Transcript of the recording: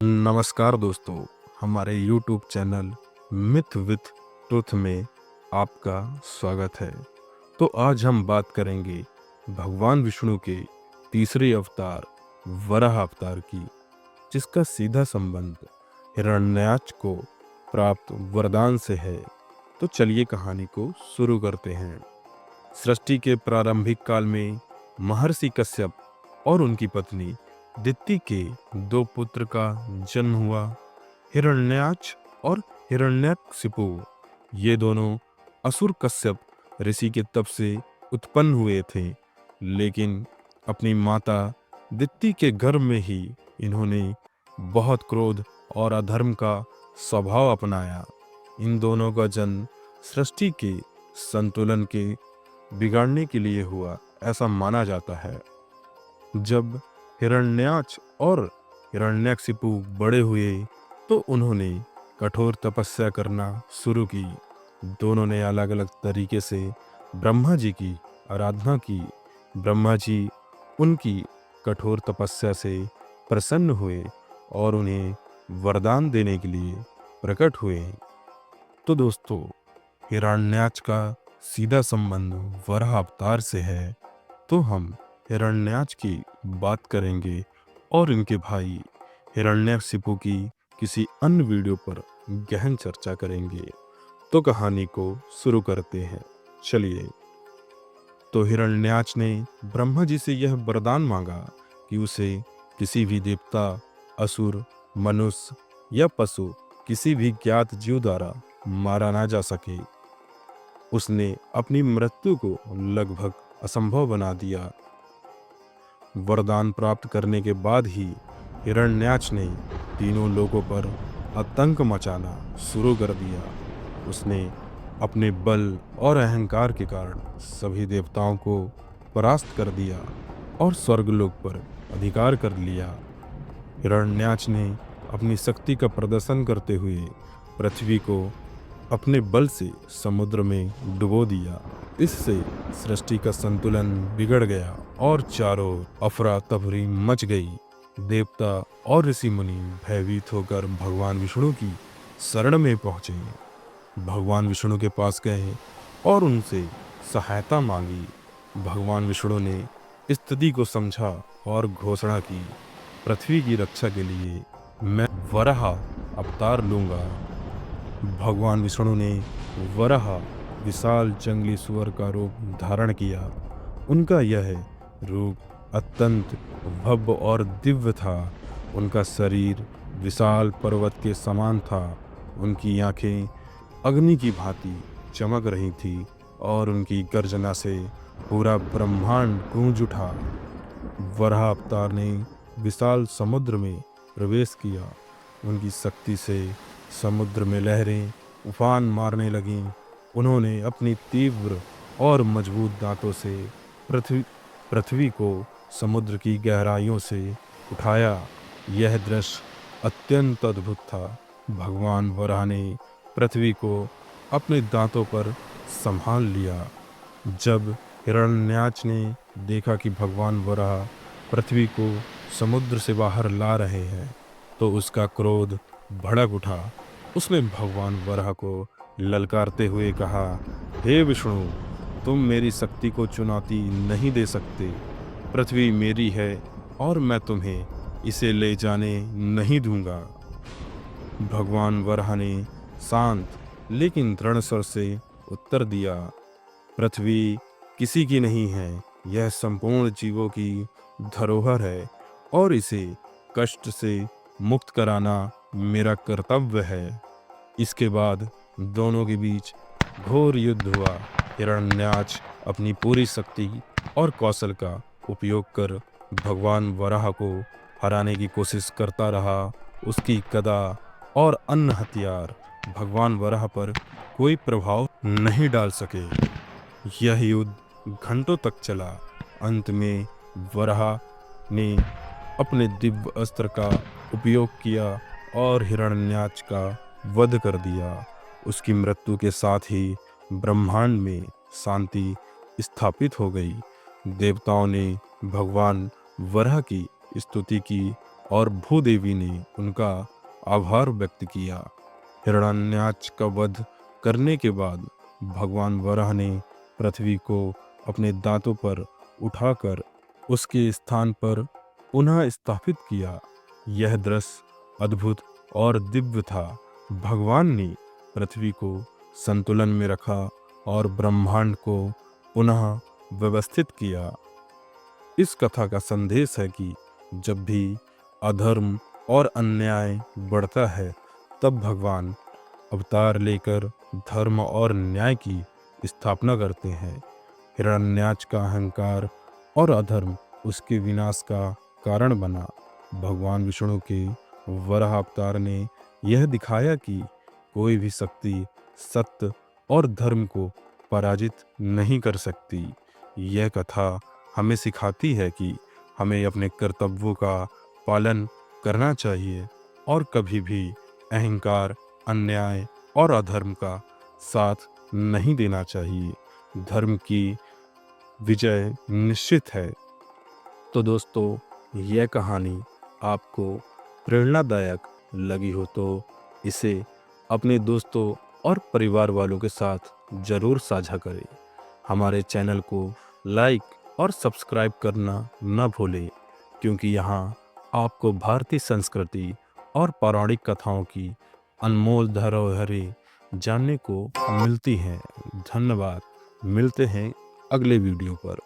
नमस्कार दोस्तों, हमारे YouTube channel myth with truth में आपका स्वागत है। तो आज हम बात करेंगे भगवान विष्णु के तीसरे अवतार वराह अवतार की, जिसका सीधा संबंध हिरण्याक्ष को प्राप्त वरदान से है। तो चलिए कहानी को शुरू करते हैं। सृष्टि के प्रारंभिक काल में महर्षि कश्यप और उनकी पत्नी दिति के दो पुत्र का जन्म हुआ, हिरण्याक्ष और हिरण्यकशिपु। ये दोनों असुर कश्यप ऋषि के तप से उत्पन्न हुए थे, लेकिन अपनी माता दिति के गर्भ में ही इन्होंने बहुत क्रोध और अधर्म का स्वभाव अपनाया। इन दोनों का जन्म सृष्टि के संतुलन के बिगाड़ने के लिए हुआ, ऐसा माना जाता है। जब हिरण्याक्ष और हिरण्यकशिपु बड़े हुए तो उन्होंने कठोर तपस्या करना शुरू की। दोनों ने अलग अलग तरीके से ब्रह्मा जी की आराधना की। ब्रह्मा जी उनकी कठोर तपस्या से प्रसन्न हुए और उन्हें वरदान देने के लिए प्रकट हुए। तो दोस्तों, हिरण्याक्ष का सीधा संबंध वराह अवतार से है, तो हम हिरण्याक्ष की बात करेंगे और इनके भाई हिरण्यकशिपु की किसी अन्य वीडियो पर गहन चर्चा करेंगे। तो कहानी को शुरू करते हैं। चलिए। तो हिरण्याक्ष ने ब्रह्मा जी से यह वरदान मांगा कि उसे किसी भी देवता, असुर, मनुष्य या पशु किसी भी ज्ञात जीव द्वारा मारा ना जा सके। उसने अपनी मृत्यु को लगभग असंभव बना दिया। वरदान प्राप्त करने के बाद ही हिरण्याक्ष ने तीनों लोगों पर आतंक मचाना शुरू कर दिया। उसने अपने बल और अहंकार के कारण सभी देवताओं को परास्त कर दिया और स्वर्गलोक पर अधिकार कर लिया। हिरण्याक्ष ने अपनी शक्ति का प्रदर्शन करते हुए पृथ्वी को अपने बल से समुद्र में डुबो दिया। इससे सृष्टि का संतुलन बिगड़ गया और चारों अफरा तफरी मच गई। देवता और ऋषि मुनि भयभीत होकर भगवान विष्णु की शरण में पहुंचे। भगवान विष्णु के पास गए और उनसे सहायता मांगी। भगवान विष्णु ने स्थिति को समझा और घोषणा की, पृथ्वी की रक्षा के लिए मैं वराह अवतार लूंगा। भगवान विष्णु ने वराह विशाल जंगली सुअर का रूप धारण किया। उनका यह रूप अत्यंत भव्य और दिव्य था। उनका शरीर विशाल पर्वत के समान था। उनकी आंखें अग्नि की भांति चमक रही थी और उनकी गर्जना से पूरा ब्रह्मांड गूंज उठा। वराह अवतार ने विशाल समुद्र में प्रवेश किया। उनकी शक्ति से समुद्र में लहरें उफान मारने लगीं। उन्होंने अपनी तीव्र और मजबूत दांतों से पृथ्वी को समुद्र की गहराइयों से उठाया। यह दृश्य अत्यंत अद्भुत था। भगवान वराह ने पृथ्वी को अपने दांतों पर संभाल लिया। जब हिरण्याक्ष ने देखा कि भगवान वराह पृथ्वी को समुद्र से बाहर ला रहे हैं, तो उसका क्रोध भड़क उठा। उसने भगवान वराह को ललकारते हुए कहा, हे विष्णु, तुम मेरी शक्ति को चुनौती नहीं दे सकते। पृथ्वी मेरी है और मैं तुम्हें इसे ले जाने नहीं दूंगा। भगवान वराह ने शांत लेकिन दृढ़ स्वर से उत्तर दिया, पृथ्वी किसी की नहीं है, यह संपूर्ण जीवों की धरोहर है और इसे कष्ट से मुक्त कराना मेरा कर्तव्य है। इसके बाद दोनों के बीच घोर युद्ध हुआ। हिरण्याक्ष अपनी पूरी शक्ति और कौशल का उपयोग कर भगवान वराह को हराने की कोशिश करता रहा। उसकी गदा और अन्य हथियार भगवान वराह पर कोई प्रभाव नहीं डाल सके। यह युद्ध घंटों तक चला। अंत में वराह ने अपने दिव्य अस्त्र का उपयोग किया और हिरण्याक्ष का वध कर दिया। उसकी मृत्यु के साथ ही ब्रह्मांड में शांति स्थापित हो गई। देवताओं ने भगवान वराह की स्तुति की और भूदेवी ने उनका आभार व्यक्त किया। हिरण्याक्ष का वध करने के बाद भगवान वराह ने पृथ्वी को अपने दांतों पर उठाकर उसके स्थान पर पुनः स्थापित किया। यह दृश्य अद्भुत और दिव्य था। भगवान ने पृथ्वी को संतुलन में रखा और ब्रह्मांड को पुनः व्यवस्थित किया। इस कथा का संदेश है कि जब भी अधर्म और अन्याय बढ़ता है, तब भगवान अवतार लेकर धर्म और न्याय की स्थापना करते हैं। हिरण्याक्ष का अहंकार और अधर्म उसके विनाश का कारण बना। भगवान विष्णु के वराह अवतार ने यह दिखाया कि कोई भी शक्ति सत्य और धर्म को पराजित नहीं कर सकती। यह कथा हमें सिखाती है कि हमें अपने कर्तव्यों का पालन करना चाहिए और कभी भी अहंकार, अन्याय और अधर्म का साथ नहीं देना चाहिए। धर्म की विजय निश्चित है। तो दोस्तों, यह कहानी आपको प्रेरणादायक लगी हो तो इसे अपने दोस्तों और परिवार वालों के साथ ज़रूर साझा करें। हमारे चैनल को लाइक और सब्सक्राइब करना न भूलें, क्योंकि यहाँ आपको भारतीय संस्कृति और पौराणिक कथाओं की अनमोल धरोहरें जानने को मिलती हैं। धन्यवाद। मिलते हैं अगले वीडियो पर।